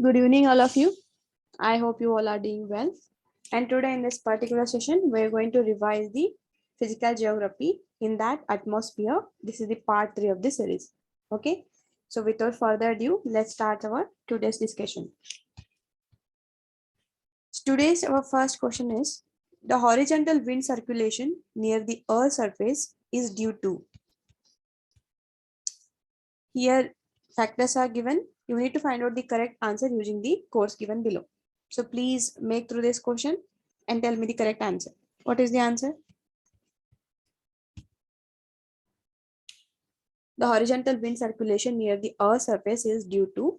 Good evening, all of you. I hope you all are doing well. And today, in this particular session, we're going to revise the physical geography in that atmosphere. This is the part 3 of the series. Okay. So, without further ado, let's start our today's discussion. Today's our first question is the horizontal wind circulation near the Earth's surface is due to. Here, factors are given. You need to find out the correct answer using the course given below. So please make through this question and tell me the correct answer. What is the answer? The horizontal wind circulation near the Earth's surface is due to.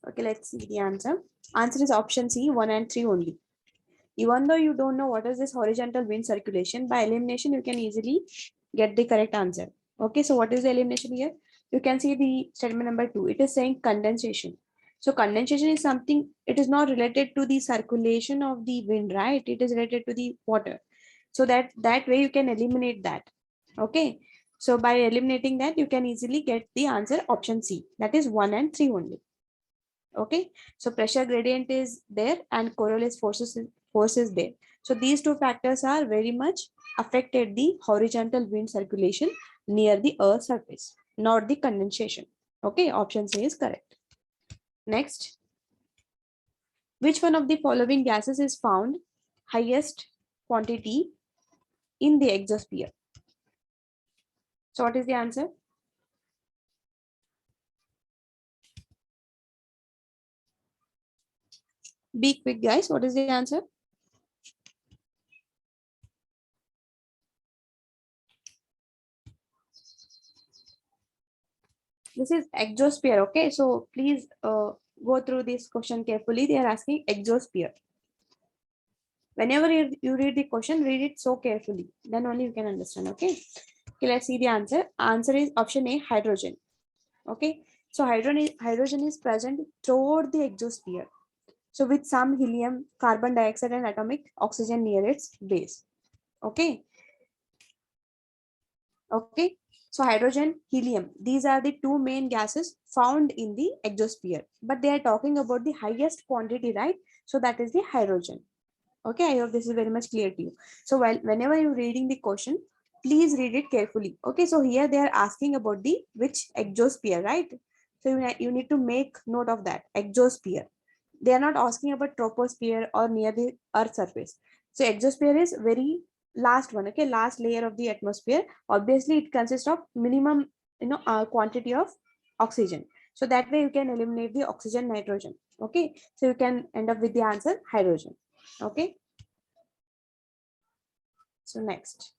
Okay, let's see the answer. Answer is option C, 1 and 3 only. Even though you don't know what is this horizontal wind circulation, by elimination, you can easily get the correct answer. Okay, so what is the elimination here? You can see the statement number 2. It is saying condensation. So condensation is something, it is not related to the circulation of the wind, right? It is related to the water. So that way you can eliminate that. Okay. So by eliminating that, you can easily get the answer option C. That is 1 and 3 only. Okay. So pressure gradient is there and Coriolis forces there. So these two factors are very much affected the horizontal wind circulation near the Earth's surface, not the condensation. Okay, option C is correct. Next, which one of the following gases is found highest quantity in the exosphere? So what is the answer? Be quick, guys. What is the answer? This is exosphere. Okay, so please go through this question carefully. They are asking exosphere. Whenever you read the question, read it so carefully. Then only you can understand. Okay. Okay, let's see the answer. Answer is option A, hydrogen. Okay. So hydrogen is present throughout the exosphere. So with some helium, carbon dioxide, and atomic oxygen near its base. Okay. Okay. So hydrogen, helium, these are the two main gases found in the exosphere. But they are talking about the highest quantity, right? So that is the hydrogen. Okay, I hope this is very much clear to you. So whenever you're reading the question, please read it carefully. Okay, so here they are asking about the which exosphere, right? So you need to make note of that exosphere. They are not asking about troposphere or near the Earth surface. So exosphere is very last one. Okay, last layer of the atmosphere. Obviously, it consists of minimum quantity of oxygen. So that way you can eliminate the oxygen, nitrogen. Okay, so you can end up with the answer hydrogen. Okay. So next,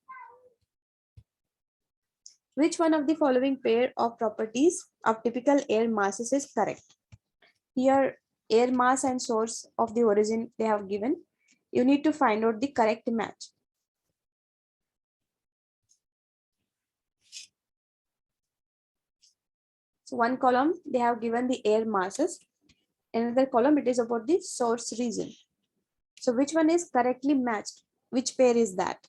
which one of the following pair of properties of typical air masses is correct? Here, air mass and source of the origin they have given. You need to find out the correct match. So one column, they have given the air masses. Another column, it is about the source region. So which one is correctly matched? Which pair is that?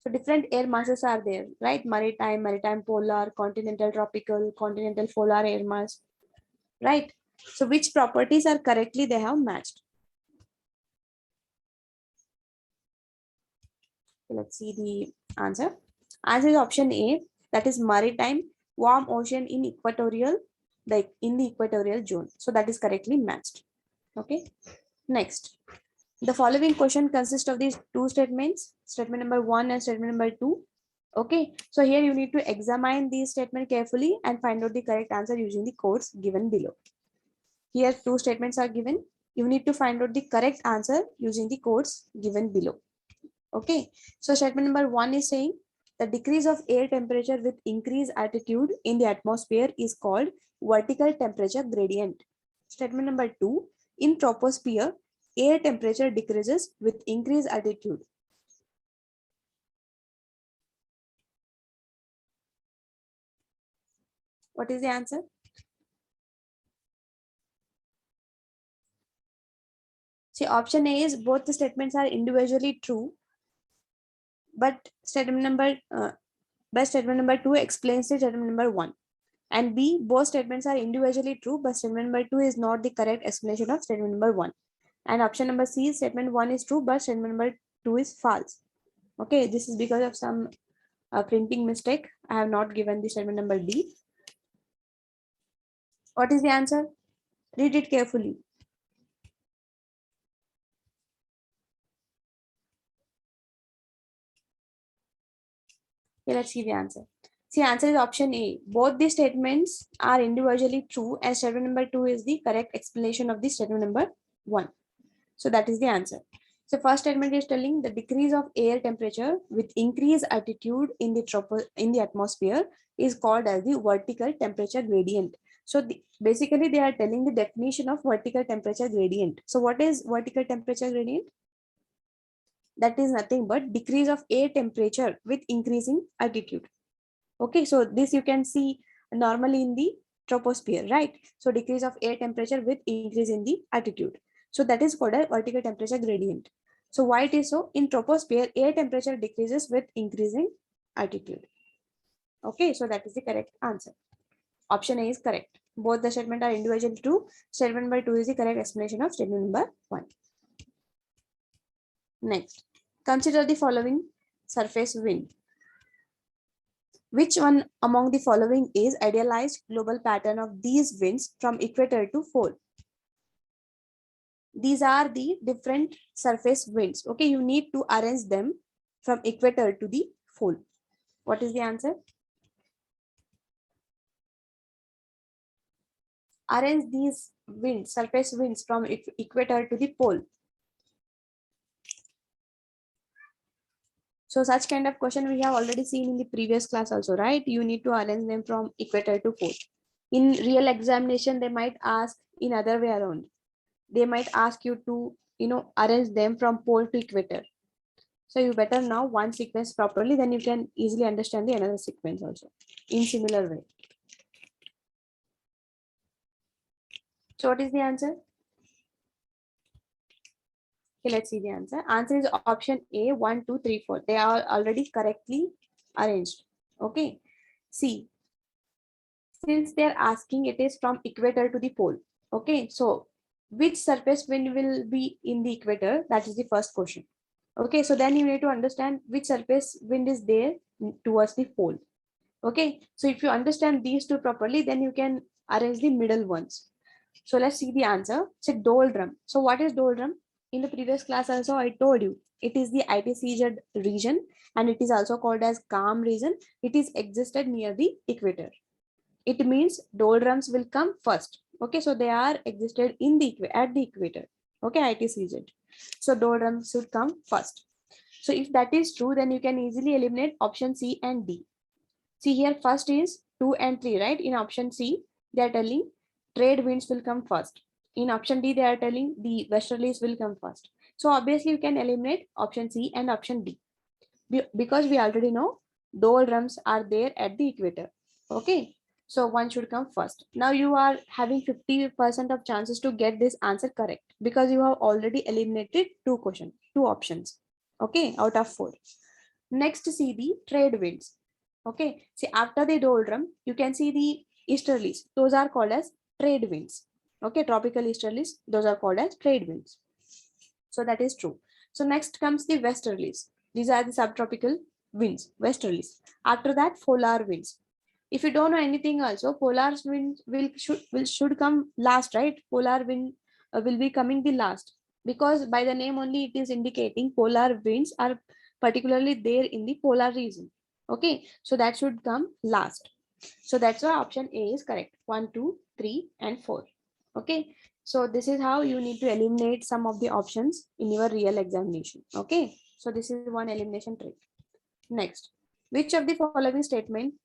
So different air masses are there, right? Maritime polar, continental tropical, continental polar air mass, right? So which properties are correctly they have matched? Let's see the answer. Answer is option A, that is maritime, warm ocean in equatorial, like in the equatorial zone. So that is correctly matched. Okay. Next, the following question consists of these two statements, statement number 1 and statement number 2. Okay, so here you need to examine these statement carefully and find out the correct answer using the codes given below. Here two statements are given. You need to find out the correct answer using the codes given below. Okay, so statement number 1 is saying the decrease of air temperature with increased altitude in the atmosphere is called vertical temperature gradient. Statement number 2, in troposphere, air temperature decreases with increased altitude. What is the answer? See, option A is both the statements are individually true. but statement number 2 explains the statement number 1. And B, both statements are individually true, but statement number 2 is not the correct explanation of statement number 1. And option number C, statement 1 is true, but statement number 2 is false. Okay, this is because of some printing mistake. I have not given the statement number D. What is the answer? Read it carefully. Okay, let's see the answer. See, answer is option A. Both the statements are individually true, and statement number 2 is the correct explanation of the statement number 1. So that is the answer. So first statement is telling the decrease of air temperature with increased altitude in the atmosphere is called as the vertical temperature gradient. So basically they are telling the definition of vertical temperature gradient. So what is vertical temperature gradient? That is nothing but decrease of air temperature with increasing altitude. Okay, so this you can see normally in the troposphere, right? So decrease of air temperature with increase in the altitude. So that is called a vertical temperature gradient. So why it is so? In troposphere, air temperature decreases with increasing altitude. Okay, so that is the correct answer. Option A is correct. Both the statement are individually true. Statement number 2 is the correct explanation of statement number 1. Next, consider the following surface wind. Which one among the following is idealized global pattern of these winds from equator to pole? These are the different surface winds. Okay, you need to arrange them from equator to the pole. What is the answer? Arrange these winds, surface winds from equator to the pole. So such kind of question we have already seen in the previous class also, right? You need to arrange them from equator to pole. In real examination, they might ask in other way around. They might ask you to, arrange them from pole to equator. So you better know one sequence properly, then you can easily understand the another sequence also in similar way. So what is the answer? Okay, let's see the answer. Answer is option A, 1, 2, 3, 4. They are already correctly arranged. Okay. See, since they're asking it is from equator to the pole. Okay, so which surface wind will be in the equator? That is the first question. Okay, so then you need to understand which surface wind is there towards the pole. Okay, so if you understand these two properly, then you can arrange the middle ones. So let's see the answer. It's a doldrum. So what is doldrum? In the previous class also I told you, it is the ITCZ region and it is also called as calm region. It is existed near the equator. It means doldrums will come first. Okay, so they are existed in the at the equator. Okay, ITCZ. So doldrums should come first. So if that is true, then you can easily eliminate option C and D. See here, first is 2 and 3, right? In option C, they are telling trade winds will come first. In option D, they are telling the westerlies will come first. So obviously you can eliminate option C and option D because we already know doldrums are there at the equator. Okay, so one should come first. Now you are having 50% of chances to get this answer correct because you have already eliminated two options. Okay, out of 4. Next, see the trade winds. Okay, see after the doldrum, you can see the easterlies. Those are called as trade winds. Okay, tropical easterlies, those are called as trade winds. So that is true. So next comes the westerlies. These are the subtropical winds, westerlies. After that, polar winds. If you don't know anything also, polar winds should come last, right? Polar wind will be coming the last because by the name only it is indicating polar winds are particularly there in the polar region. Okay, so that should come last. So that's why option A is correct. 1, 2, 3, and 4. Okay, so this is how you need to eliminate some of the options in your real examination. Okay, so this is one elimination trick. Next, which of the following statements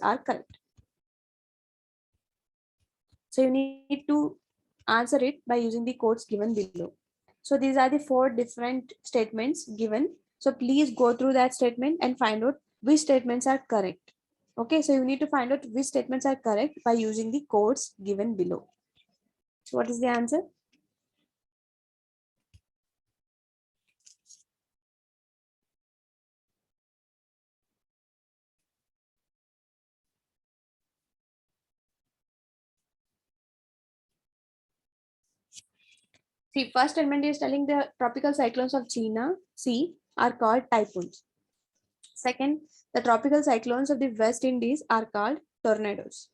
are correct? So you need to answer it by using the codes given below. So these are the 4 different statements given. So please go through that statement and find out which statements are correct. Okay, so you need to find out which statements are correct by using the codes given below. So what is the answer? See, first statement is telling the tropical cyclones of China Sea are called typhoons. Second, the tropical cyclones of the West Indies are called tornadoes.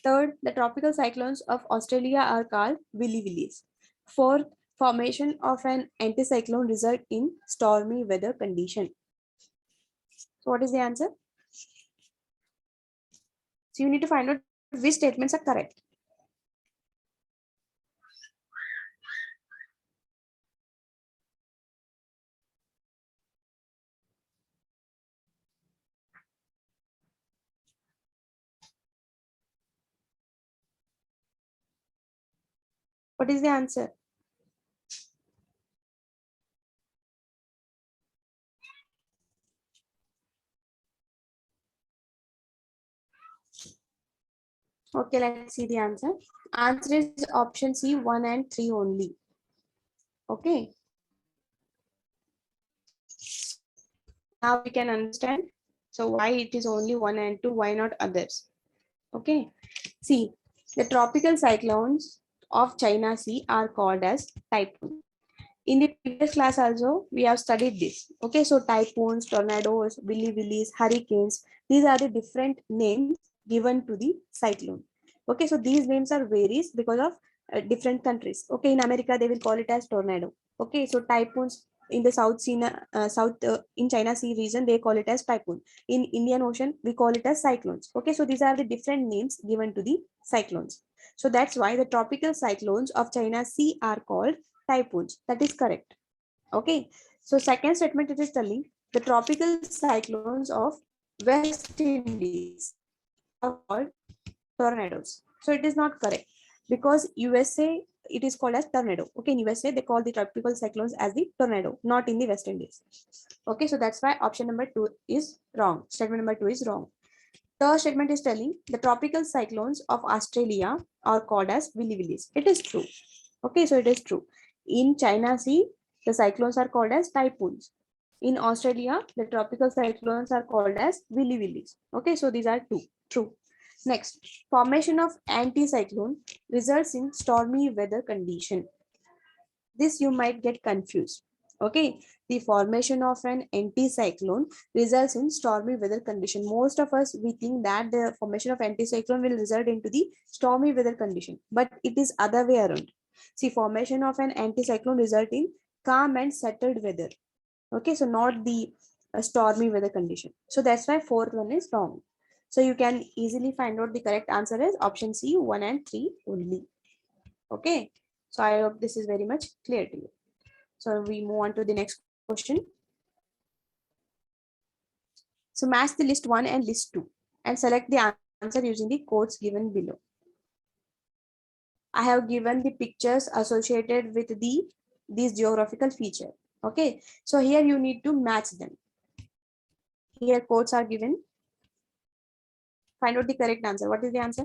Third, the tropical cyclones of Australia are called willy willies. Fourth, formation of an anticyclone result in stormy weather condition. So what is the answer? So you need to find out which statements are correct. What is the answer? Okay, let's see the answer. Answer is option C, 1 and 3 only. Okay. Now we can understand. So why it is only 1 and 2, why not others? Okay. See, the tropical cyclones of China Sea are called as typhoon. In the previous class also, we have studied this. Okay, so typhoons, tornadoes, willy willies, hurricanes, these are the different names given to the cyclone. Okay, so these names are varies because of different countries. Okay, in America, they will call it as tornado. Okay, so typhoons in the in China Sea region, they call it as typhoon. In Indian Ocean, we call it as cyclones. Okay, so these are the different names given to the cyclones. So that's why the tropical cyclones of China Sea are called typhoons. That is correct. Okay. So second statement, it is telling the tropical cyclones of West Indies are called tornadoes. So it is not correct because USA it is called as tornado. Okay, in USA they call the tropical cyclones as the tornado, not in the West Indies. Okay, so that's why option number 2 is wrong. Statement number 2 is wrong. Third statement is telling the tropical cyclones of Australia are called as willy willies. It is true. Okay, so it is true. In China Sea, the cyclones are called as typhoons. In Australia, the tropical cyclones are called as willy willies. Okay, so these are two. True. Next, formation of anticyclone results in stormy weather condition. This you might get confused. Okay, the formation of an anticyclone results in stormy weather condition. Most of us, we think that the formation of anticyclone will result into the stormy weather condition, but it is other way around. See, formation of an anticyclone result in calm and settled weather. Okay, so not the stormy weather condition. So that's why fourth one is wrong. So you can easily find out the correct answer is option C, 1 and 3 only. Okay, so I hope this is very much clear to you. So we move on to the next question. So match the list 1 and list 2 and select the answer using the codes given below. I have given the pictures associated with these geographical feature. Okay, so here you need to match them. Here codes are given. Find out the correct answer. What is the answer?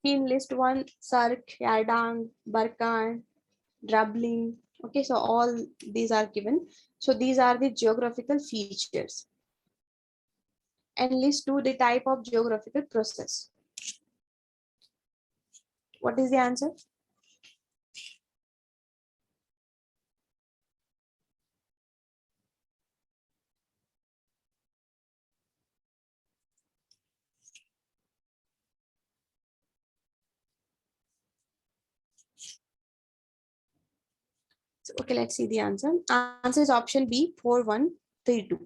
In list 1, Sark, Yardang, Barkan, Drabling. Okay, so all these are given. So these are the geographical features. And list 2, the type of geographical process. What is the answer? So, okay, let's see the answer. Answer is option B, 4132.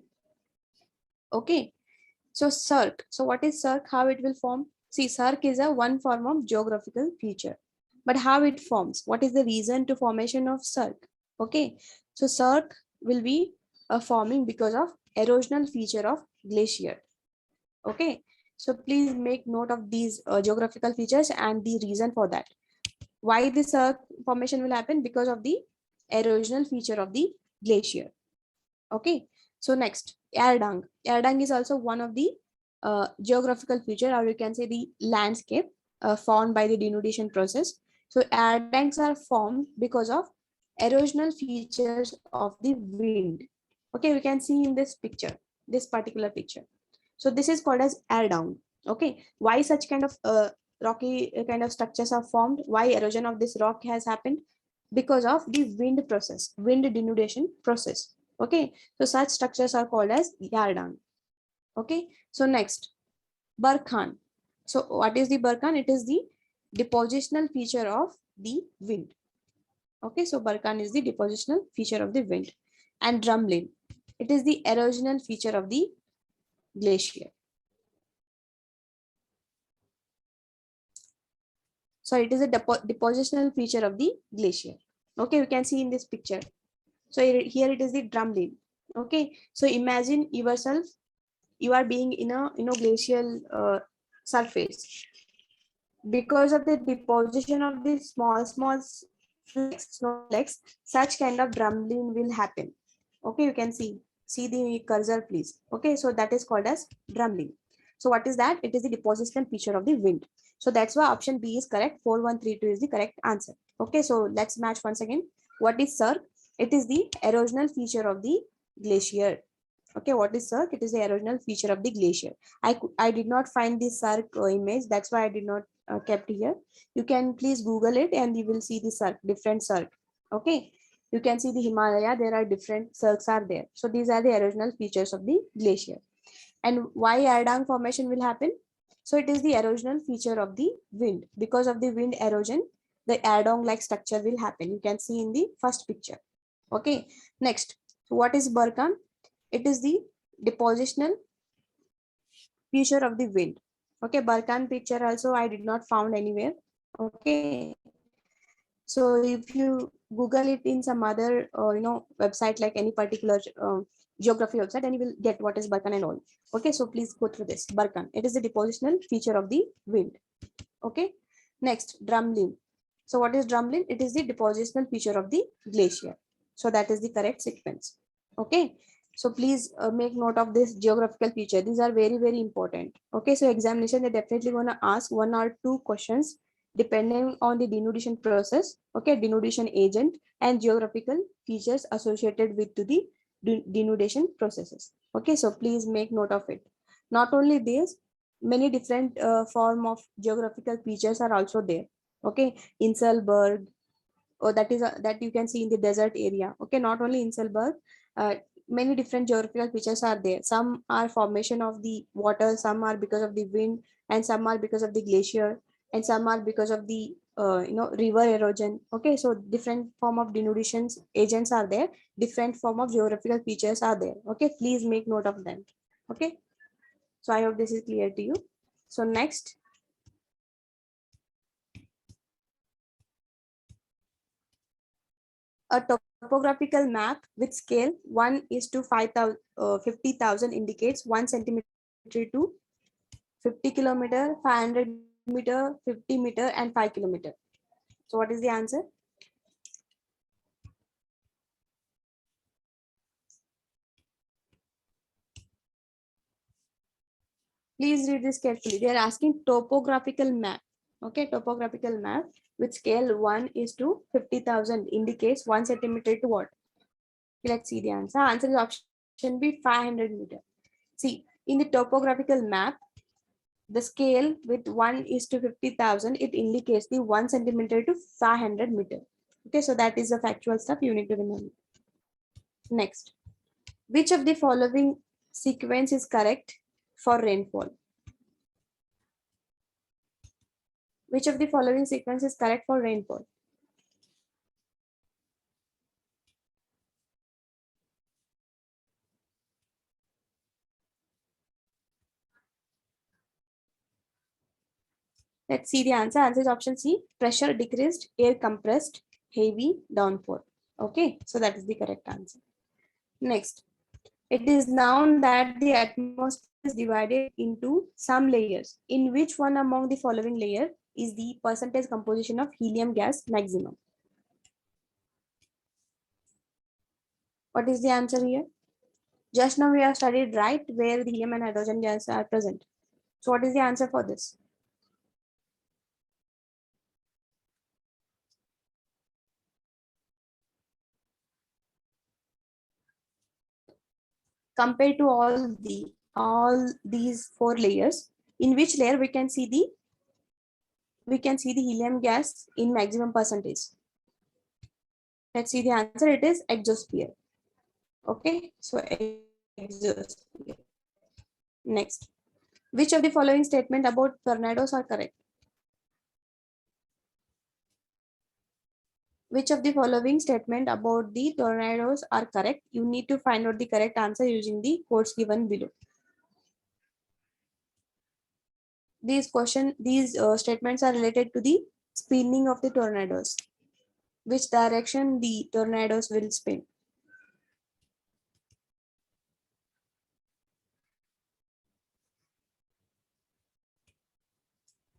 Okay, so cirque. So what is cirque? How it will form? See, cirque is a one form of geographical feature. But how it forms? What is the reason to formation of cirque? Okay, so cirque will be forming because of erosional feature of glacier. Okay, so please make note of these geographical features and the reason for that. Why this formation will happen? Because of the erosional feature of the glacier. Okay, so next, Erdang. Erdang is also one of the geographical feature, or you can say the landscape formed by the denudation process. So Erdangs are formed because of erosional features of the wind. Okay, we can see in this picture, this particular picture. So this is called as air down. Okay, why such kind of rocky kind of structures are formed? Why erosion of this rock has happened? Because of the wind process, wind denudation process. Okay, so such structures are called as air down. Okay, so next, Barkhan. So what is the Barkhan? It is the depositional feature of the wind. Okay, so Barkhan is the depositional feature of the wind. And Drumlin, it is the erosional feature of the glacier. So it is a depositional feature of the glacier. Okay, we can see in this picture. So here it is the Drumlin. Okay, so imagine yourself, you are being in a glacial surface. Because of the deposition of the small snow flakes, such kind of Drumlin will happen. Okay, you can see the cursor, please. Okay, so that is called as Drumlin. So what is that? It is the depositional feature of the wind. So that's why option B is correct. 4132 is the correct answer. Okay, so let's match once again. What is Cirque? It is the erosional feature of the glacier. Okay, what is Cirque? It is the erosional feature of the glacier. I did not find the Cirque image. That's why I did not kept here. You can please Google it and you will see the Cirque, different Cirque. Okay, you can see the Himalaya. There are different cirques are there. So these are the erosional features of the glacier. And why Ardang formation will happen? So it is the erosional feature of the wind. Because of the wind erosion, the Ardang like structure will happen. You can see in the first picture. Okay, next. So what is Barkhan? It is the depositional feature of the wind. Okay, Barkhan picture also I did not found anywhere. Okay, so if you Google it in some other website like any particular geography website, then you will get what is Barkhan and all. Okay, so please go through this. Barkhan, it is the depositional feature of the wind. Okay, next, Drumlin. So what is Drumlin? It is the depositional feature of the glacier. So that is the correct sequence. Okay, so please make note of this geographical feature. These are very, very important. Okay, so examination, they're definitely going to ask 1 or 2 questions depending on the denudation process, okay, denudation agent and geographical features associated with the denudation processes. Okay, so please make note of it. Not only this, many different form of geographical features are also there. Okay, Inselberg, or that is that you can see in the desert area. Okay, not only Inselberg, many different geographical features are there. Some are formation of the water, some are because of the wind, and some are because of the glacier, and some are because of the river erosion. Okay, so different form of denudation agents are there, different form of geographical features are there. Okay, please make note of them. Okay, so I hope this is clear to you. So next, a topographical map with scale 1 is to 50,000 indicates 1 centimeter to 50 kilometer, 500 meter, 50 meter, and 5 kilometer. So what is the answer? Please read this carefully. They are asking topographical map. Okay, topographical map with scale 1 is to 50,000 indicates 1 centimeter to what? Let's see the answer. Answer is option B, 500 meter. See, in the topographical map, the scale with 1 is to 50,000, it indicates the 1 centimeter to 500 meter. Okay, so that is the factual stuff you need to remember. Next, which of the following sequence is correct for rainfall? Which of the following sequence is correct for rainfall? Let's see the answer. Answer is option C, pressure decreased, air compressed, heavy downpour. Okay, so that is the correct answer. Next, it is known that the atmosphere is divided into some layers. In which one among the following layer is the percentage composition of helium gas maximum? What is the answer here? Just now we have studied right where the helium and hydrogen gas are present. So what is the answer for this? compared to all these four layers, in which layer we can see the helium gas in maximum percentage? Let's see the answer. It is exosphere. Okay, so exosphere. Next, which of the following statement about tornadoes are correct? Which of the following statement about the tornadoes are correct? You need to find out the correct answer using the codes given below. These statements are related to the spinning of the tornadoes. Which direction the tornadoes will spin?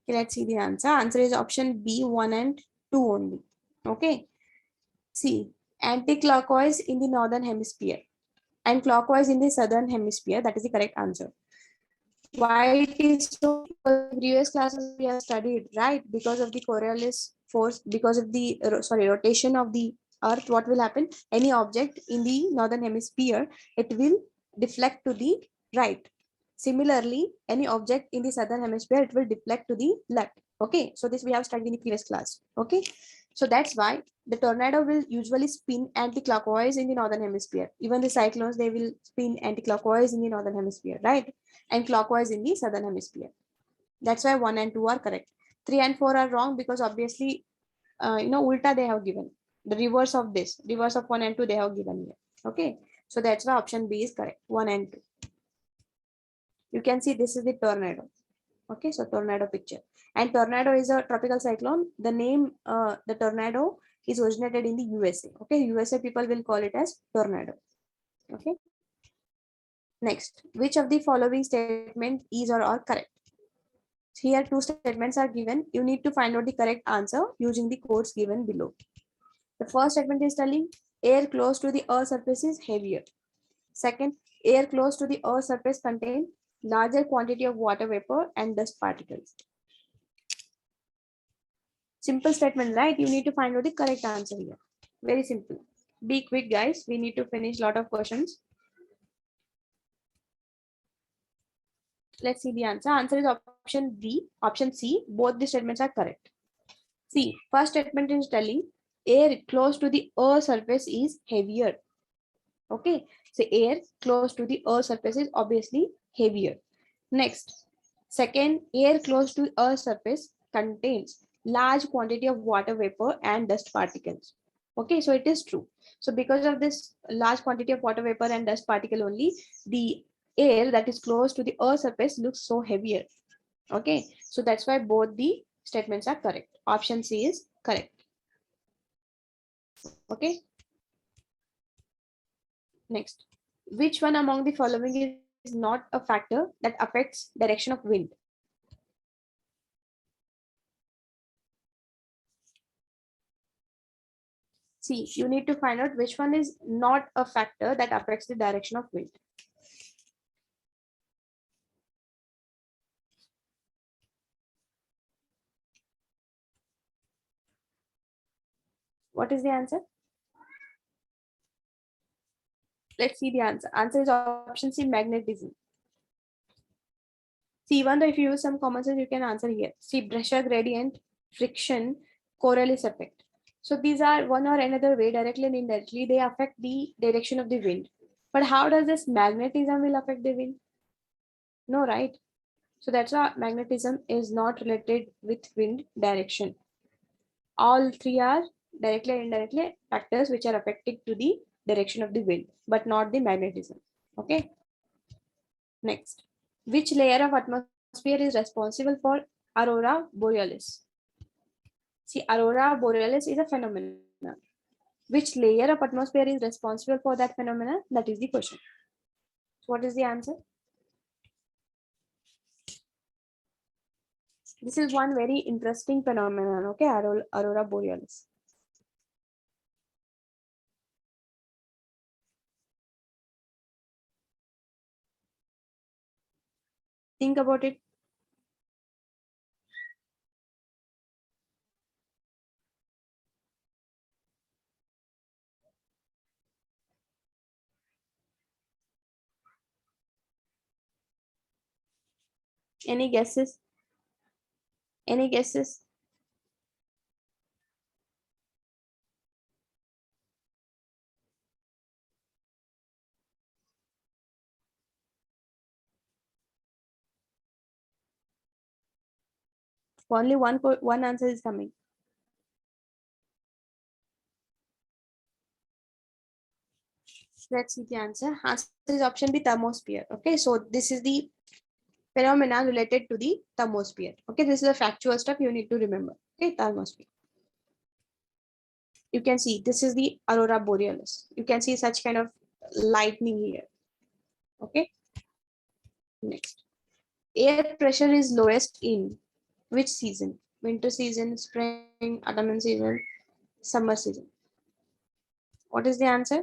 Okay, let's see the answer. Answer is option B, 1 and 2 only. Okay. C, anti-clockwise in the northern hemisphere and clockwise in the southern hemisphere. That is the correct answer. Why it is so? Because previous classes we have studied, right? Because of the Coriolis force, because of the rotation of the Earth, what will happen? Any object in the northern hemisphere, it will deflect to the right. Similarly, any object in the southern hemisphere, it will deflect to the left. Okay, so this we have studied in the previous class. Okay, so that's why the tornado will usually spin anti-clockwise in the northern hemisphere. Even the cyclones, they will spin anti-clockwise in the northern hemisphere, right? And clockwise in the southern hemisphere. That's why 1 and 2 are correct. 3 and 4 are wrong because obviously, ulta they have given. The reverse of this, reverse of 1 and 2 they have given here. Okay, so that's why option B is correct, 1 and 2. You can see this is the tornado. Okay, so tornado picture. And tornado is a tropical cyclone. The name, the tornado is originated in the USA. Okay, USA people will call it as tornado. Okay. Next, which of the following statement is or are correct? Here two statements are given. You need to find out the correct answer using the codes given below. The first statement is telling air close to the Earth surface is heavier. Second, air close to the Earth surface contain larger quantity of water vapor and dust particles. Simple statement, right? You need to find out the correct answer here. Very simple. Be quick, guys. We need to finish a lot of questions. Let's see the answer. Answer is option B, option C. Both the statements are correct. See, first statement is telling air close to the Earth surface is heavier. Okay, so air close to the Earth surface is obviously heavier. Next, second, air close to Earth surface contains large quantity of water vapor and dust particles. Okay, so it is true. So because of this large quantity of water vapor and dust particle only, the air that is close to the Earth surface looks so heavier. Okay, so that's why both the statements are correct. Option C is correct. Okay. Next, which one among the following is not a factor that affects direction of wind? See, you need to find out which one is not a factor that affects the direction of wind. What is the answer? Let's see the answer. Answer is option C, magnetism. See, even though if you use some common sense, you can answer here. See, pressure gradient, friction, Coriolis effect. So these are one or another way, directly and indirectly, they affect the direction of the wind. But how does this magnetism will affect the wind? No, right? So that's why magnetism is not related with wind direction. All three are directly and indirectly factors which are affecting to the direction of the wind, but not the magnetism. Okay. Next, which layer of atmosphere is responsible for Aurora Borealis? See, Aurora Borealis is a phenomenon. Which layer of atmosphere is responsible for that phenomenon? That is the question. So what is the answer? This is one very interesting phenomenon, okay, Aurora Borealis. Think about it. Any guesses? Any guesses? Only one answer is coming. Let's see the answer. Answer is option B, thermosphere. Okay, so this is the phenomena related to the thermosphere. Okay, this is the factual stuff you need to remember. Okay, thermosphere. You can see this is the Aurora Borealis. You can see such kind of lightning here. Okay, next. Air pressure is lowest in which season? Winter season, spring, autumn season, summer season. What is the answer?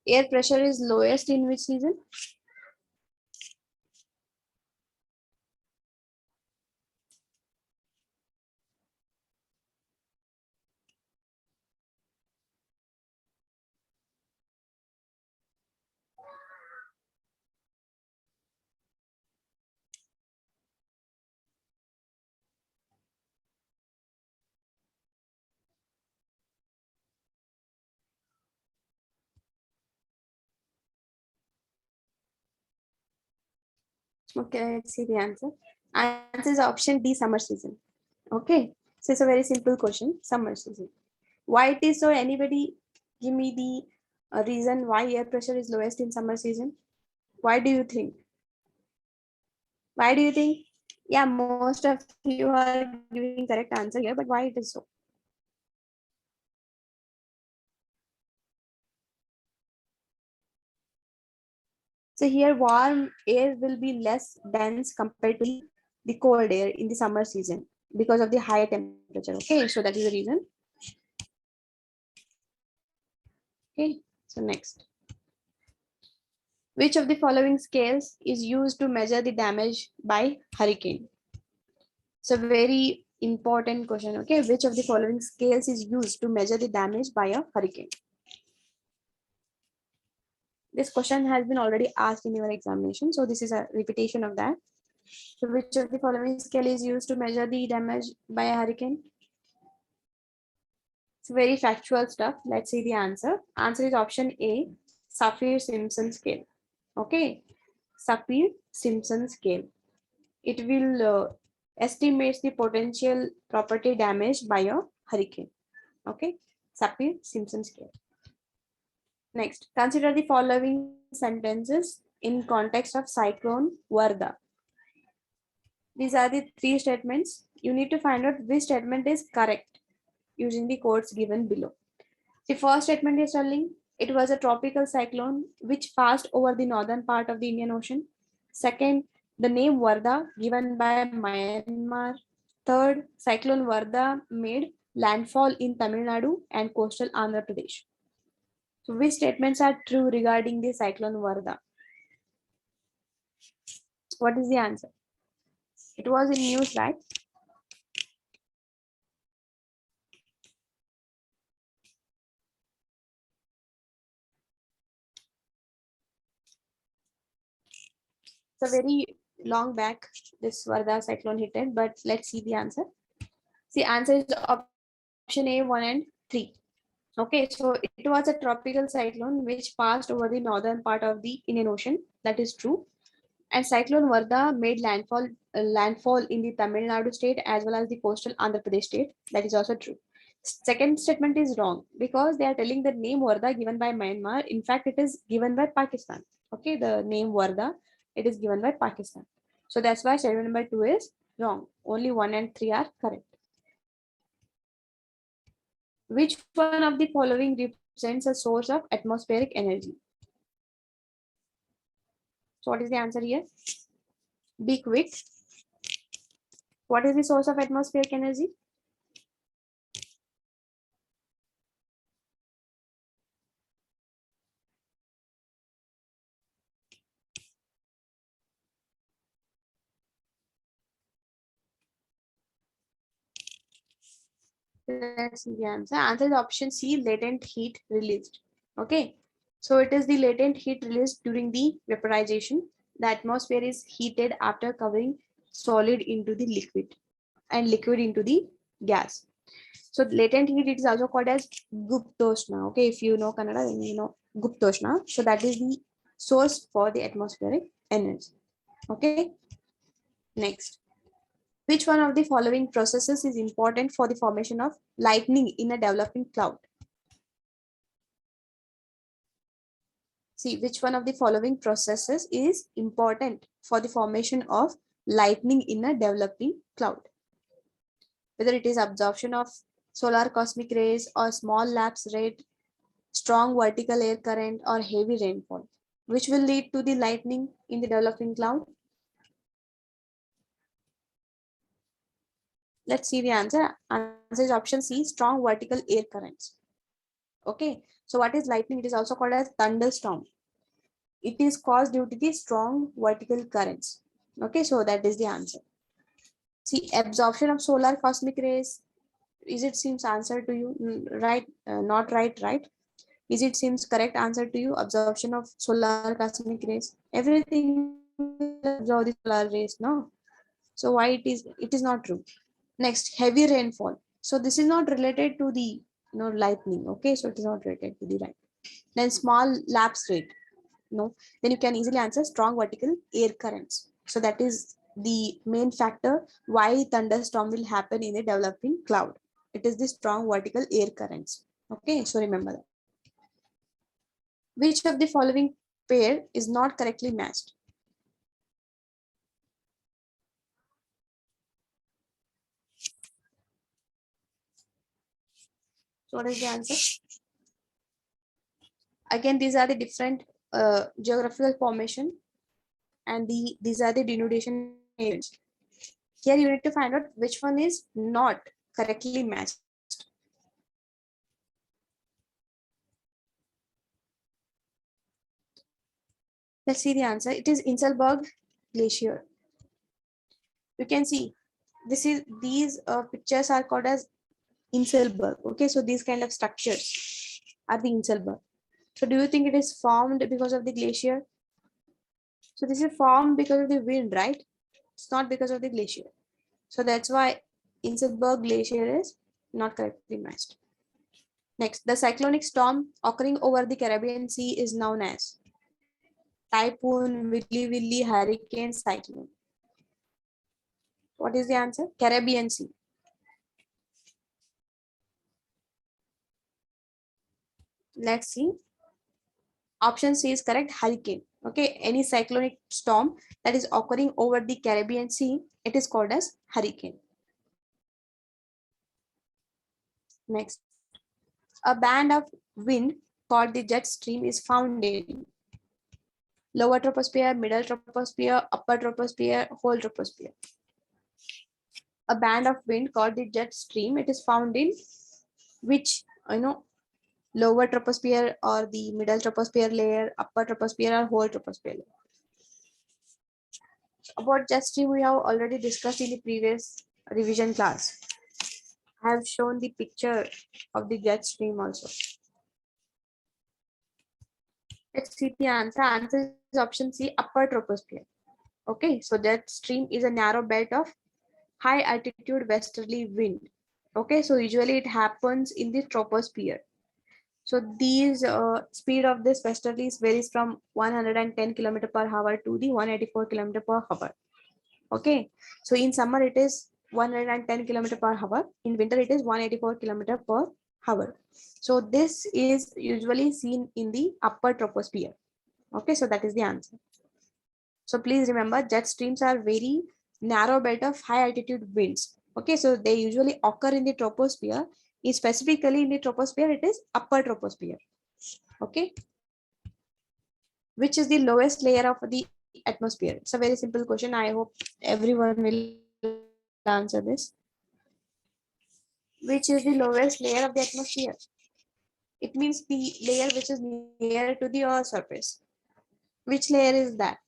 Air pressure is lowest in which season? Okay, let's see the answer. Answer is option D, summer season. Okay, so it's a very simple question, summer season. Why it is so? Anybody give me the reason why air pressure is lowest in summer season? Why do you think? Why do you think? Yeah, most of you are giving correct answer here, but why it is so? So here warm air will be less dense compared to the cold air in the summer season because of the high temperature. Okay, so that is the reason. Okay, so next. Which of the following scales is used to measure the damage by hurricane? It's a very important question. Okay, which of the following scales is used to measure the damage by a hurricane? This question has been already asked in your examination, so this is a repetition of that. So which of the following scale is used to measure the damage by a hurricane? It's very factual stuff. Let's see the answer. Answer is option A, Saffir-Simpson scale. Okay, Saffir-Simpson scale. It will estimate the potential property damage by a hurricane. Okay, Saffir-Simpson scale. Next, consider the following sentences in context of cyclone Varda. These are the three statements. You need to find out which statement is correct using the codes given below. The first statement is telling it was a tropical cyclone which passed over the northern part of the Indian Ocean. Second, the name Varda given by Myanmar. Third, cyclone Varda made landfall in Tamil Nadu and coastal Andhra Pradesh. So which statements are true regarding the cyclone Varda? What is the answer? It was in news, right? It's a very long back this Varda cyclone hit it, but let's see the answer. The answer is option A, 1 and 3. Okay, so it was a tropical cyclone which passed over the northern part of the Indian Ocean. That is true. And cyclone Varda made landfall in the Tamil Nadu state as well as the coastal Andhra Pradesh state. That is also true. Second statement is wrong because they are telling the name Varda given by Myanmar. In fact, it is given by Pakistan. Okay, the name Varda, it is given by Pakistan. So that's why statement number 2 is wrong. Only 1 and 3 are correct. Which one of the following represents a source of atmospheric energy? So what is the answer here? Be quick. What is the source of atmospheric energy? Let's see the answer. Answer is option C, latent heat released. Okay. So it is the latent heat released during the vaporization. the atmosphere is heated after covering solid into the liquid and liquid into the gas. So latent heat, it is also called as Guptoshna. Okay, if you know Kannada, then you know Guptoshna. So that is the source for the atmospheric energy. Okay, next. Which one of the following processes is important for the formation of lightning in a developing cloud? See, which one of the following processes is important for the formation of lightning in a developing cloud? Whether it is absorption of solar cosmic rays or small lapse rate, strong vertical air current, or heavy rainfall. Which will lead to the lightning in the developing cloud? Let's see the answer. Answer is option C, strong vertical air currents. Okay, so what is lightning? It is also called as thunderstorm. It is caused due to the strong vertical currents. Okay, so that is the answer. See, absorption of solar cosmic rays. Is it seems answer to you? Right, not right, right? Is it seems correct answer to you? Absorption of solar cosmic rays. Everything absorb the solar rays, no? So why it is not true. Next, heavy rainfall. So this is not related to the lightning. Okay, so it is not related to the light. Then small lapse rate. No, then you can easily answer strong vertical air currents. So that is the main factor why thunderstorm will happen in a developing cloud. It is the strong vertical air currents. Okay, so remember that. Which of the following pair is not correctly matched? So what is the answer? Again, these are the different geographical formation, and these are the denudation agents. Here you need to find out which one is not correctly matched. Let's see the answer. It is Inselberg Glacier. You can see these pictures are called as Inselberg. Okay, so these kind of structures are the Inselberg. So do you think it is formed because of the glacier? So this is formed because of the wind, right? It's not because of the glacier. So that's why Inselberg Glacier is not correctly matched. Next, the cyclonic storm occurring over the Caribbean Sea is known as typhoon, willy willy, hurricane, cyclone. What is the answer? Caribbean Sea. Let's see. Option C is correct, hurricane. Okay, any cyclonic storm that is occurring over the Caribbean Sea, it is called as hurricane. Next, a band of wind called the jet stream is found in lower troposphere, middle troposphere, upper troposphere, whole troposphere. A band of wind called the jet stream, it is found in which lower troposphere or the middle troposphere layer, upper troposphere or whole troposphere layer. About jet stream we have already discussed in the previous revision class. I have shown the picture of the jet stream also. Let's see the answer. Answer is option C, upper troposphere. Okay, so jet stream is a narrow belt of high altitude westerly wind. Okay, so usually it happens in the troposphere. So these speed of this westerlies varies from 110 km per hour to the 184 km per hour. Okay, so in summer it is 110 km per hour. In winter it is 184 km per hour. So this is usually seen in the upper troposphere. Okay, so that is the answer. So please remember, jet streams are very narrow belt of high altitude winds. Okay, so they usually occur in the troposphere. Specifically in the troposphere, it is upper troposphere. Okay, which is the lowest layer of the atmosphere? It's a very simple question. I hope everyone will answer this. Which is the lowest layer of the atmosphere? It means the layer which is near to the Earth's surface. Which layer is that?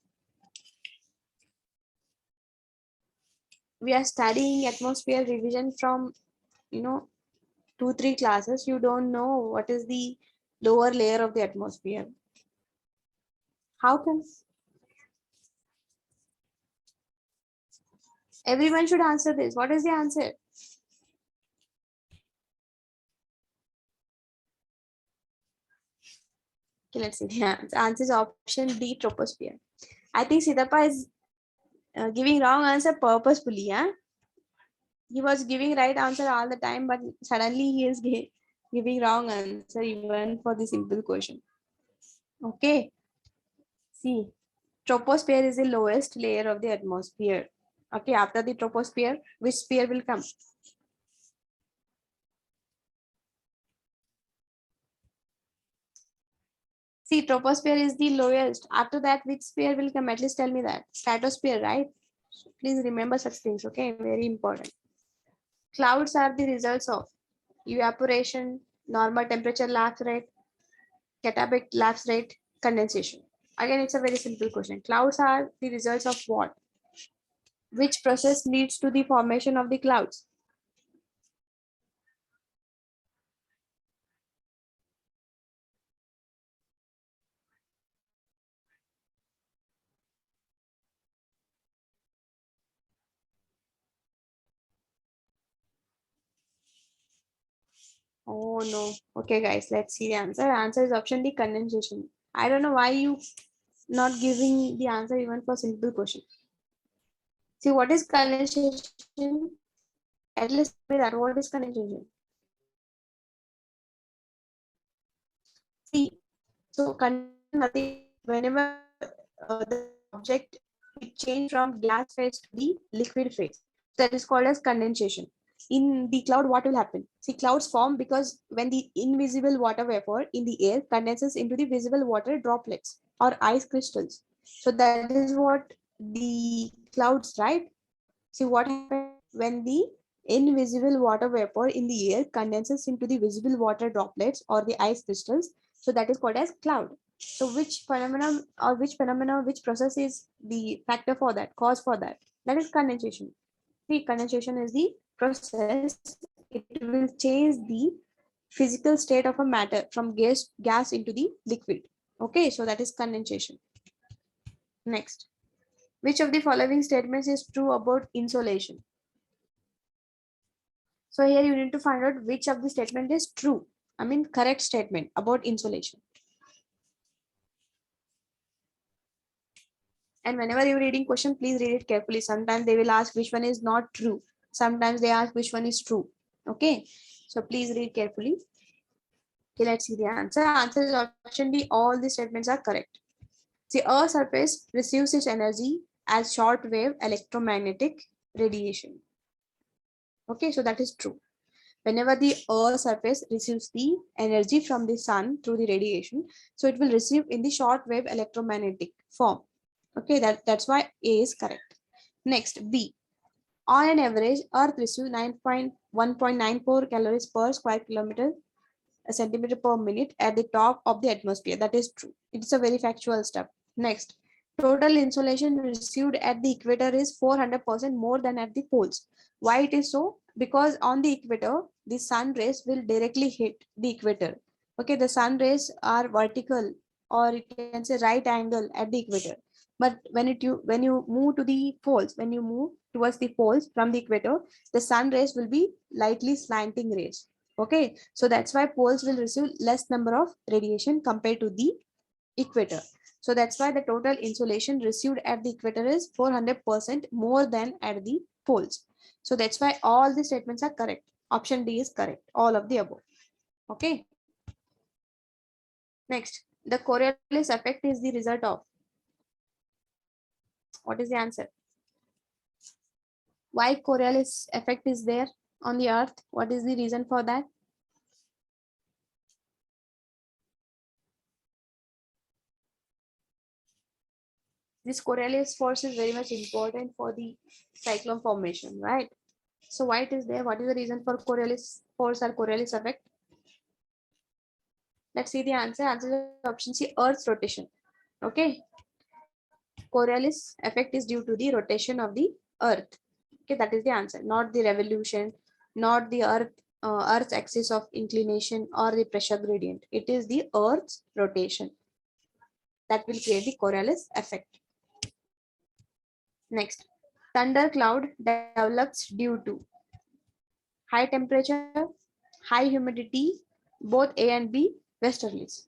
We are studying atmosphere revision from 2-3 classes. You don't know what is the lower layer of the atmosphere. How can Everyone should answer this. What is the answer? Okay, let's see the answer. Answer is option D, troposphere. I think Siddhartha is giving wrong answer purposefully. Huh? He was giving right answer all the time, but suddenly he is giving wrong answer even for the simple question. Okay. See, troposphere is the lowest layer of the atmosphere. Okay, after the troposphere, which sphere will come? See, troposphere is the lowest. After that, which sphere will come? At least tell me that. Stratosphere, right? Please remember such things, okay? Very important. Clouds are the results of evaporation, normal temperature lapse rate, catabatic lapse rate, condensation. Again, it's a very simple question. Clouds are the results of what? Which process leads to the formation of the clouds? Oh no. Okay, guys, let's see the answer. Answer is option D, condensation. I don't know why you not giving the answer even for simple question. See, what is condensation? At least tell me that. What is condensation? See, so nothing whenever the object it change from gas phase to the liquid phase. That is called as condensation. In the cloud, what will happen? See, clouds form because when the invisible water vapor in the air condenses into the visible water droplets or ice crystals. So that is what the clouds, right? See what happens when the invisible water vapor in the air condenses into the visible water droplets or the ice crystals. So that is called as cloud. So which phenomenon or which process is the factor for that, cause for that? That is condensation. See, condensation is the process. It will change the physical state of a matter from gas into the liquid. Okay, so that is condensation. Next, which of the following statements is true about insolation? So here you need to find out which of the statement is true. I mean correct statement about insolation. And whenever you're reading question, please read it carefully. Sometimes they will ask which one is not true. Sometimes they ask which one is true. Okay. So please read carefully. Okay, let's see the answer. Answer is option D. All the statements are correct. The Earth's surface receives its energy as short-wave electromagnetic radiation. Okay, so that is true. Whenever the Earth's surface receives the energy from the sun through the radiation, so it will receive in the short-wave electromagnetic form. Okay, that's why A is correct. Next, B. On an average, Earth receives 1.94 calories per square kilometer, a centimeter per minute at the top of the atmosphere. That is true. It's a very factual step. Next, total insolation received at the equator is 400% more than at the poles. Why it is so? Because on the equator, the sun rays will directly hit the equator. Okay, the sun rays are vertical or it can say right angle at the equator. But when you move to the poles, when you move towards the poles from the equator, the sun rays will be lightly slanting rays. Okay, so that's why poles will receive less number of radiation compared to the equator. So that's why the total insolation received at the equator is 400% more than at the poles. So that's why all the statements are correct. Option D is correct. All of the above. Okay. Next, the Coriolis effect is the result of. What is the answer? Why Coriolis effect is there on the earth? What is the reason for that? This Coriolis force is very much important for the cyclone formation, right? So why it is there? What is the reason for Coriolis force or Coriolis effect? Let's see the answer. Answer is option C, Earth's rotation. Okay. Coriolis effect is due to the rotation of the Earth. Okay, that is the answer. Not the revolution, not the Earth's axis of inclination or the pressure gradient. It is the Earth's rotation that will create the Coriolis effect. Next, Thunder cloud develops due to high temperature, high humidity, both A and B westerlies.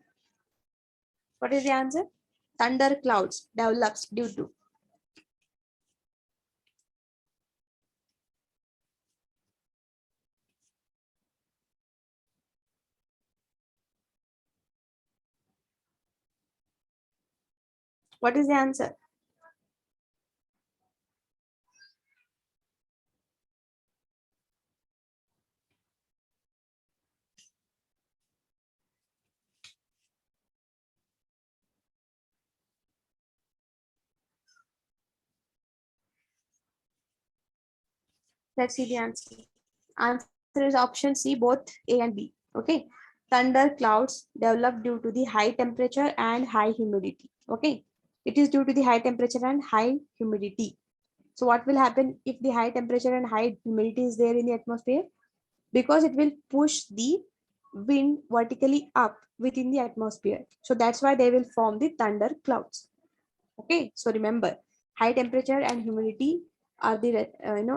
What is the answer? Thunder clouds develops due to. What is the answer? Let's see the answer. Answer is option C, both A and B. Okay. Thunder clouds develop due to the high temperature and high humidity. Okay. It is due to the high temperature and high humidity. So what will happen if the high temperature and high humidity is there in the atmosphere? Because it will push the wind vertically up within the atmosphere. So that's why they will form the thunder clouds. Okay. So remember, high temperature and humidity are the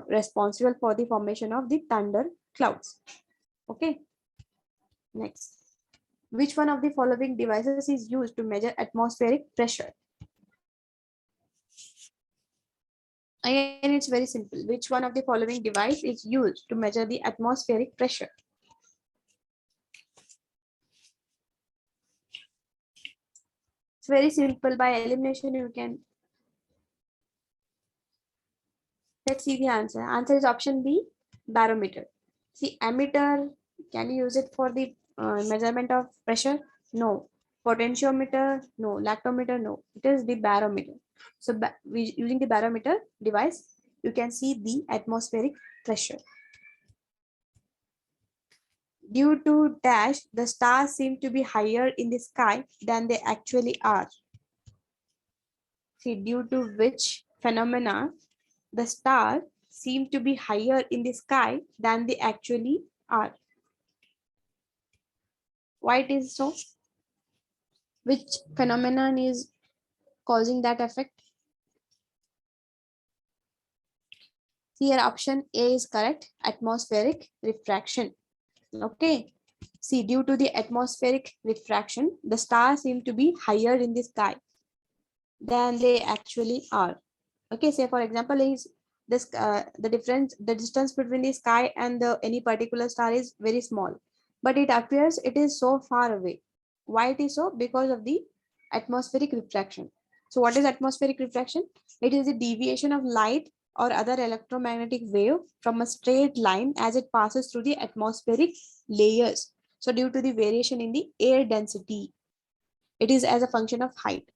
responsible for the formation of the thunder clouds. Okay. Next, which one of the following devices is used to measure atmospheric pressure? Again, it's very simple. Which one of the following device is used to measure the atmospheric pressure? It's very simple. By elimination, you can. Let's see the answer. Answer is option B, barometer. See, ammeter, can you use it for the measurement of pressure? No. Potentiometer? No. Lactometer? No. It is the barometer. So using the barometer device, you can see the atmospheric pressure. Due to dash, the stars seem to be higher in the sky than they actually are. See, due to which phenomena the stars seem to be higher in the sky than they actually are. Why it is so? Which phenomenon is causing that effect? Here option A is correct, atmospheric refraction. Okay. See, due to the atmospheric refraction, the stars seem to be higher in the sky than they actually are. Okay, say for example, is this the distance between the sky and the any particular star is very small, but it appears it is so far away. Why it is so? Because of the atmospheric refraction. So what is atmospheric refraction? It is the deviation of light or other electromagnetic wave from a straight line as it passes through the atmospheric layers. So due to the variation in the air density, it is as a function of height,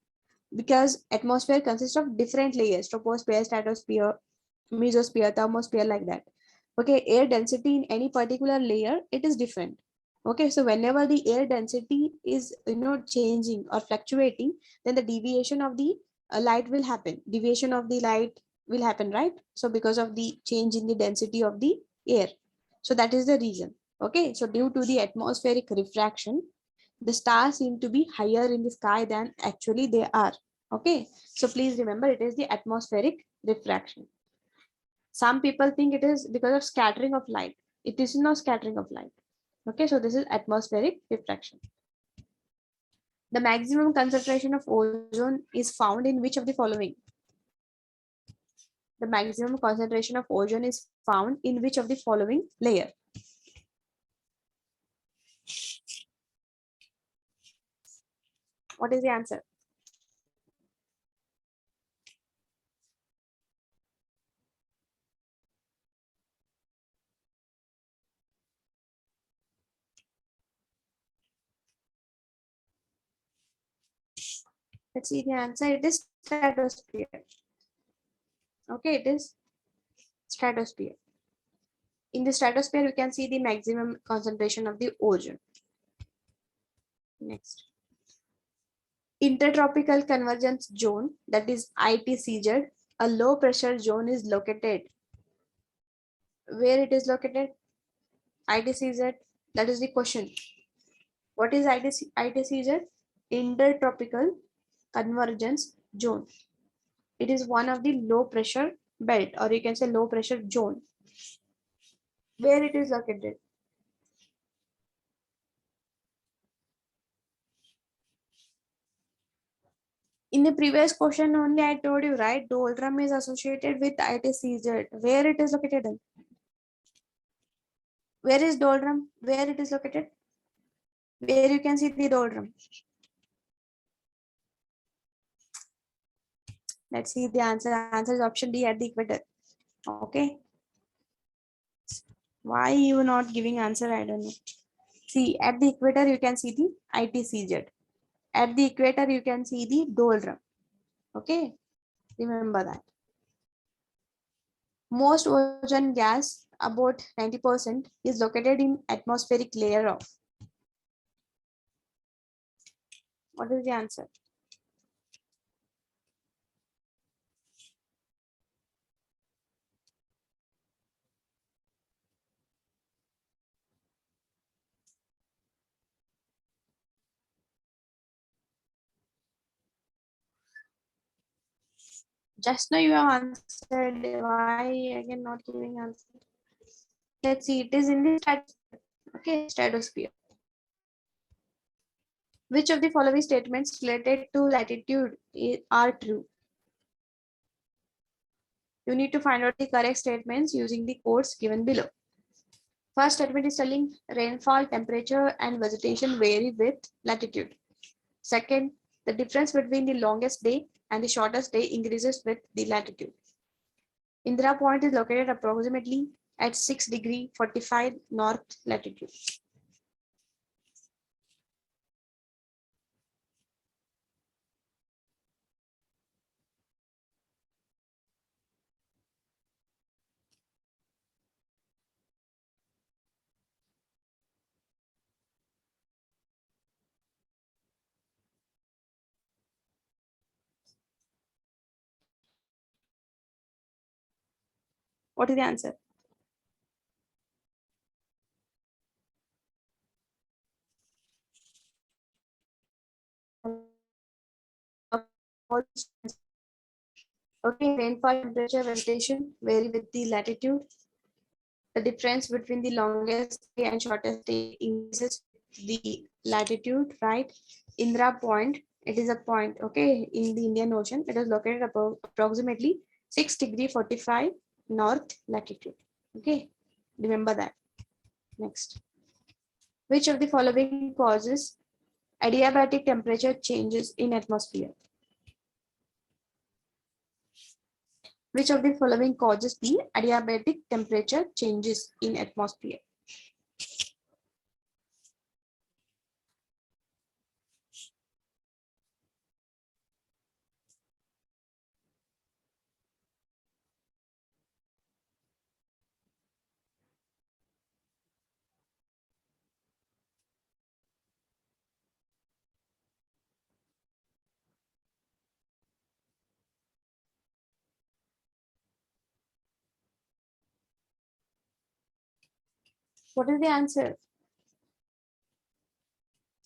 because atmosphere consists of different layers: troposphere, stratosphere, mesosphere, thermosphere, like that. Okay, air density in any particular layer, it is different. Okay, so whenever the air density is changing or fluctuating, then the deviation of the light will happen. Deviation of the light will happen, right? So because of the change in the density of the air, so that is the reason. Okay, so due to the atmospheric refraction, the stars seem to be higher in the sky than actually they are. Okay, so please remember, it is the atmospheric refraction. Some people think it is because of scattering of light. It is not scattering of light. Okay, so this is atmospheric refraction. The maximum concentration of ozone is found in which of the following? The maximum concentration of ozone is found in which of the following layer? What is the answer? Let's see the answer. It is stratosphere. Okay, it is stratosphere. In the stratosphere, you can see the maximum concentration of the ozone. Next. Intertropical convergence zone, that is ITCZ, a low pressure zone is located. Where it is located? ITCZ, that is the question. What is ITCZ? Intertropical convergence zone. It is one of the low pressure belt, or you can say low pressure zone. Where it is located? In the previous question only I told you, right? Doldrum is associated with ITCZ. Where it is located in? Where is doldrum? Where it is located? Where you can see the doldrum? Let's see the answer. Answer is option D, at the equator. Okay. Why you not giving answer? I don't know. See, at the equator you can see the ITCZ. At the equator you can see the doldrum. Okay. Remember that. Most ozone gas, about 90%, is located in atmospheric layer of. What is the answer? Just now you have answered. Why again not giving answer? Let's see. It is in the stratosphere. Okay, stratosphere. Which of the following statements related to latitude are true? You need to find out the correct statements using the codes given below. First statement is telling rainfall, temperature, and vegetation vary with latitude. Second, the difference between the longest day and the shortest day increases with the latitude. Indira Point is located approximately at 6 degree 45 north latitude. What is the answer? Okay, rainfall, temperature, vegetation vary with the latitude. The difference between the longest day and shortest day increases with the latitude, right? Indira Point, it is a point, okay, in the Indian Ocean. It is located approximately 6 degree 45 north latitude. Okay, remember that. Next. Which of the following causes adiabatic temperature changes in atmosphere? Which of the following causes the adiabatic temperature changes in atmosphere? What is the answer?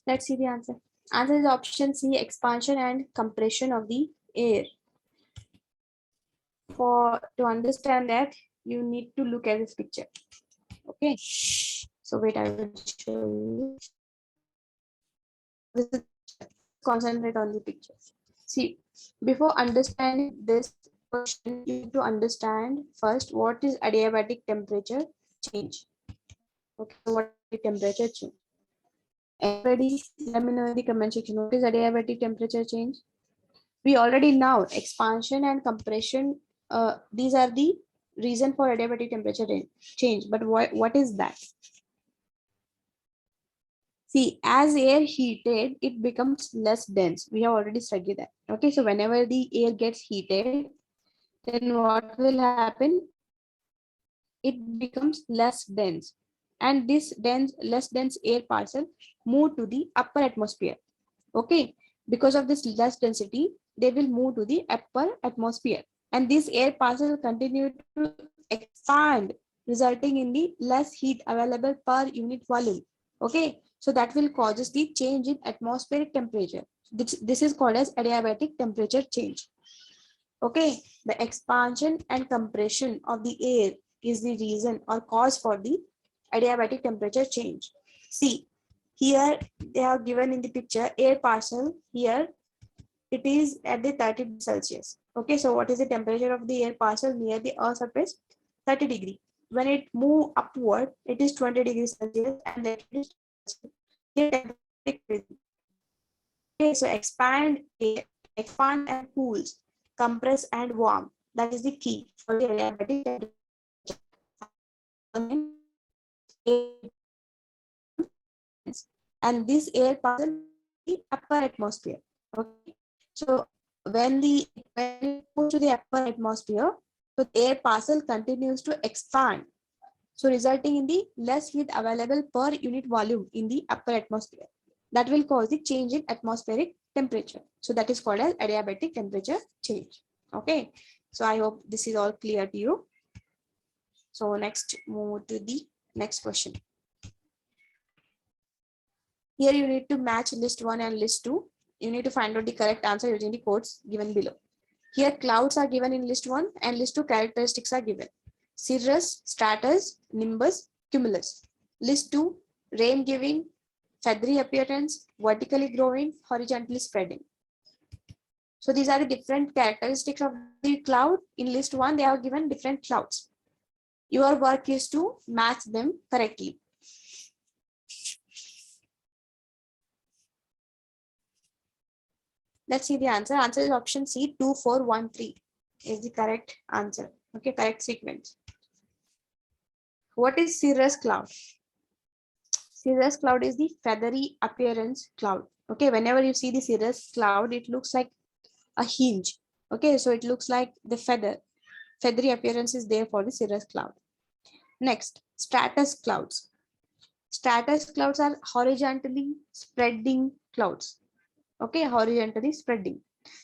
Let's see the answer. Answer is option C, expansion and compression of the air. To understand that, you need to look at this picture. Okay. So wait, I will show you. This is, concentrate on the picture. See, before understanding this question, you need to understand first what is adiabatic temperature change. Okay, so what is the temperature change? Everybody, let me know in the comment section. What is adiabatic temperature change? We already know expansion and compression. These are the reason for adiabatic temperature change. But what is that? See, as air heated, it becomes less dense. We have already studied that. Okay, so whenever the air gets heated, then what will happen? It becomes less dense. And this less dense air parcel move to the upper atmosphere. Okay, because of this less density, they will move to the upper atmosphere. And this air parcel will continue to expand, resulting in the less heat available per unit volume. Okay, so that will causes the change in atmospheric temperature. This is called as adiabatic temperature change. Okay, the expansion and compression of the air is the reason or cause for the adiabatic temperature change. See, here they have given in the picture air parcel. Here it is at the 30 degrees Celsius. Okay, so what is the temperature of the air parcel near the Earth's surface? 30 degree. When it move upward, it is 20 degrees Celsius, and then it is here temperature. Okay, so expand and cools, compress and warm. That is the key for the adiabatic temperature. And this air passes the upper atmosphere. Okay, so when it goes to the upper atmosphere, so the air parcel continues to expand, so resulting in the less heat available per unit volume in the upper atmosphere. That will cause the change in atmospheric temperature. So that is called as adiabatic temperature change. Okay, so I hope this is all clear to you. So next, move to the next question. Here you need to match list 1 and list 2. You need to find out the correct answer using the codes given below. Here clouds are given in list 1 and list 2 characteristics are given. Cirrus, stratus, nimbus, cumulus. List 2, rain giving, feathery appearance, vertically growing, horizontally spreading. So these are the different characteristics of the cloud. In list 1, they are given different clouds. Your work is to match them correctly. Let's see the answer. Answer is option C, 2413 is the correct answer. Okay, correct sequence. What is cirrus cloud? Cirrus cloud is the feathery appearance cloud. Okay, whenever you see the cirrus cloud, it looks like a hinge. Okay, so it looks like the feathery appearance is there for the cirrus cloud. Next, stratus clouds. Stratus clouds are horizontally spreading clouds. Okay, horizontally spreading.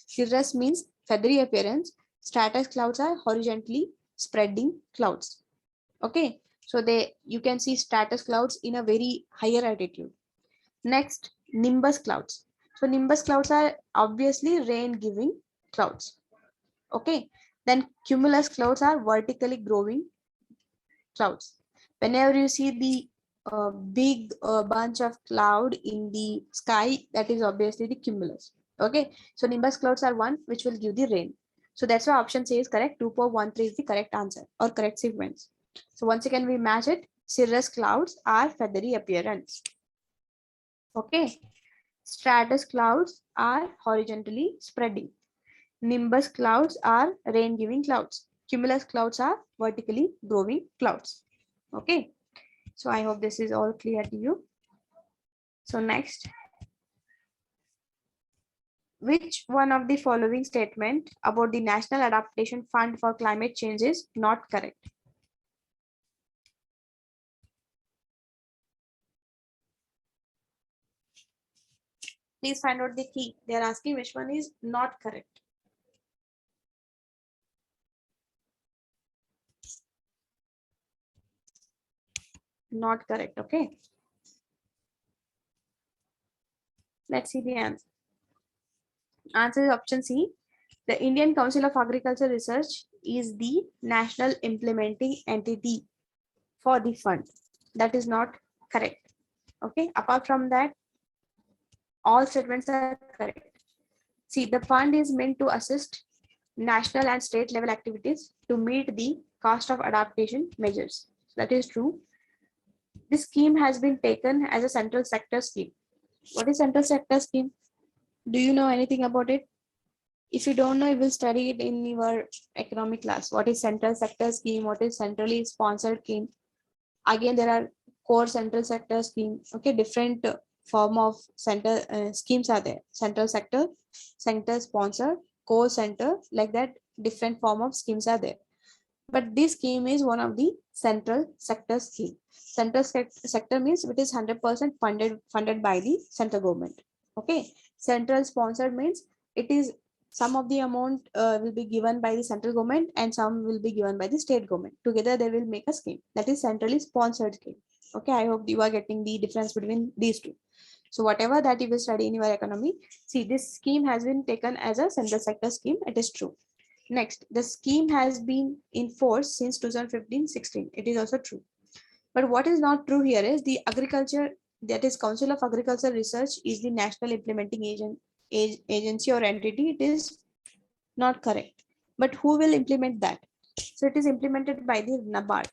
Cirrus means feathery appearance. Stratus clouds are horizontally spreading clouds. Okay, so you can see stratus clouds in a very higher altitude. Next, nimbus clouds. So nimbus clouds are obviously rain giving clouds. Okay, then cumulus clouds are vertically growing clouds. Whenever you see the big bunch of cloud in the sky, that is obviously the cumulus. Okay, so nimbus clouds are one which will give the rain. So that's why option C is correct. 2413 is the correct answer or correct sequence. So once again we match it. Cirrus clouds are feathery appearance. Okay, stratus clouds are horizontally spreading. Nimbus clouds are rain giving clouds. Cumulus clouds are vertically growing clouds. Okay, so I hope this is all clear to you. So next, which one of the following statement about the National Adaptation Fund for Climate Change is not correct? Please find out the key. They are asking which one is not correct. Not correct. Okay. Let's see the answer. Answer is option C. The Indian Council of Agriculture Research is the national implementing entity for the fund. That is not correct. Okay. Apart from that, all statements are correct. See, the fund is meant to assist national and state level activities to meet the cost of adaptation measures. That is true. This scheme has been taken as a central sector scheme. What is central sector scheme? Do you know anything about it? If you don't know, you will study it in your economic class. What is central sector scheme? What is centrally sponsored scheme? Again, there are core central sector scheme. Okay, different form of center schemes are there. Central sector, center sponsor, core center, like that. Different form of schemes are there. But this scheme is one of the central sector scheme. Central sector means it is 100% funded by the central government. Okay, central sponsored means it is some of the amount will be given by the central government and some will be given by the state government. Together they will make a scheme. That is centrally sponsored scheme. Okay, I hope you are getting the difference between these two. So whatever that you will study in your economy, see, this scheme has been taken as a central sector scheme. It is true. Next, the scheme has been in force since 2015-16. It is also true. But what is not true here is the agriculture, that is Council of Agricultural Research is the national implementing agency or entity. It is not correct. But who will implement that? So it is implemented by the NABARD.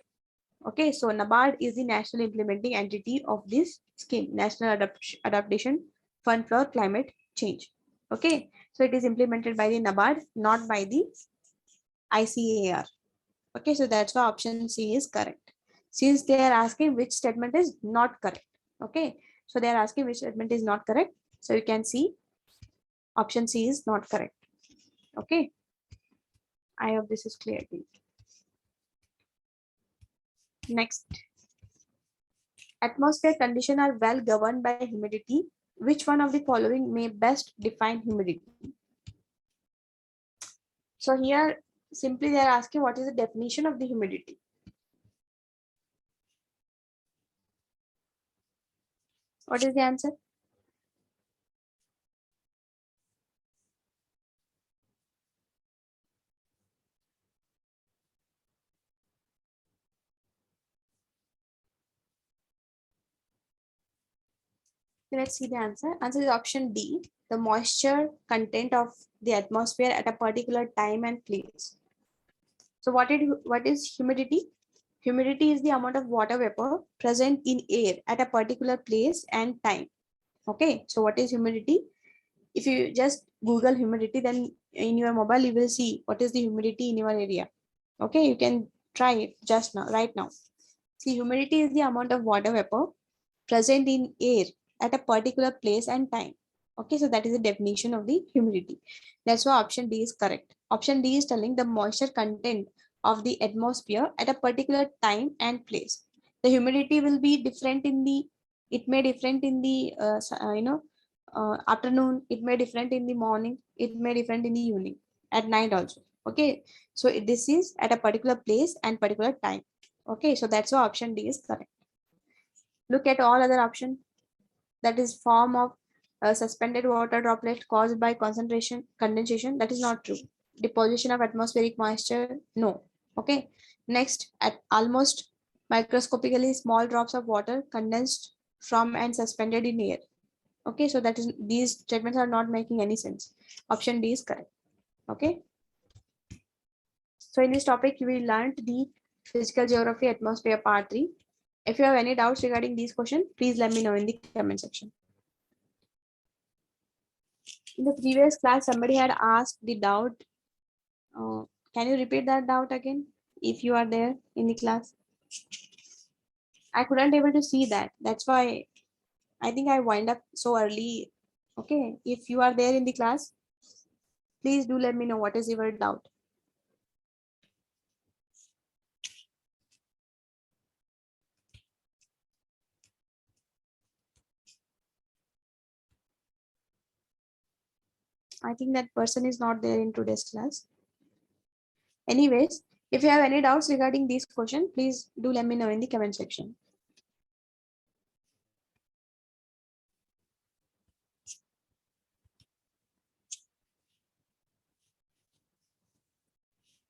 Okay, so NABARD is the national implementing entity of this scheme, National Adaptation Fund for Climate Change. Okay, so it is implemented by the NABARD, not by the ICAR. Okay, so that's why option C is correct. Since they are asking which statement is not correct. Okay, so they are asking which statement is not correct. So you can see option C is not correct. Okay, I hope this is clear to you. Next, atmosphere conditions are well governed by humidity. Which one of the following may best define humidity? So here simply they are asking what is the definition of the humidity. What is the answer? Let's see the answer. Answer is option D. The moisture content of the atmosphere at a particular time and place. So what is humidity? Humidity is the amount of water vapor present in air at a particular place and time. Okay, so what is humidity? If you just Google humidity, then in your mobile you will see what is the humidity in your area. Okay, you can try it just now, right now. See, humidity is the amount of water vapor present in air at a particular place and time. Okay, so that is the definition of the humidity. That's why option D is correct. Option D is telling the moisture content of the atmosphere at a particular time and place. The humidity will be different in the, it may different in the, afternoon, it may different in the morning, it may different in the evening, at night also. Okay, so this is at a particular place and particular time. Okay, so that's why option D is correct. Look at all other options. That is form of suspended water droplet caused by concentration condensation. That is not true. Deposition of atmospheric moisture, no. Okay, next, at almost microscopically small drops of water condensed from and suspended in air. Okay, so that is, these statements are not making any sense. Option D is correct. Okay, so in this topic we learned the physical geography atmosphere part 3. If you have any doubts regarding these questions, please let me know in the comment section. In the previous class, somebody had asked the doubt. Can you repeat that doubt again? If you are there in the class, I couldn't able to see that. That's why I think I wind up so early. Okay, if you are there in the class, please do let me know what is your doubt. I think that person is not there in today's class. Anyways, if you have any doubts regarding this question, please do let me know in the comment section.